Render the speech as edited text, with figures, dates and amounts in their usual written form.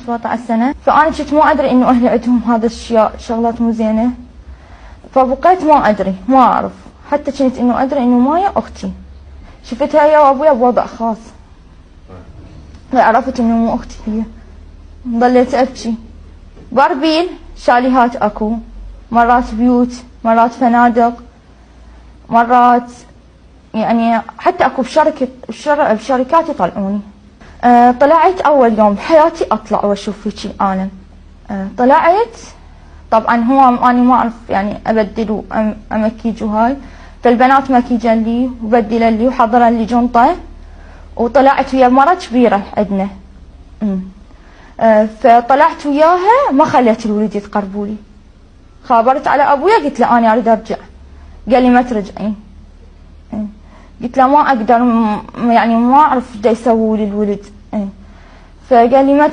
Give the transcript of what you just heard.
17 سنة. فأنا كنت ما أدري إنه أهلي عندهم هذا الأشياء شغلات مو زينة، فبقيت ما أدري ما أعرف. حتى كنت إنه أدري إنه مايا أختي، شفتها هي وأبويا بوضع خاص، عرفت إنه مو أختي هي. ضليت أبكي. باربيل شاليهات أكو، مرات بيوت، مرات فنادق، مرات يعني حتى أكو بشركات يطلعوني. طلعت أول يوم بحياتي أطلع وأشوف هيجي عالم. طلعت طبعا هو أنا ما أعرف يعني أبدل وأمكيج وهاي، فالبنات مكيجة لي وبدل لي وحضر لي جنطة، وطلعت ويا مرة كبيرة عندنا. فطلعت وياها ما خليت الولد يتقربوا لي. خابرت على أبويا قلت له أنا أريد أرجع. قال لي ما ترجعين. قلت له ما أقدر يعني ما أعرف دا يسووا لي الولد. فقال لي ما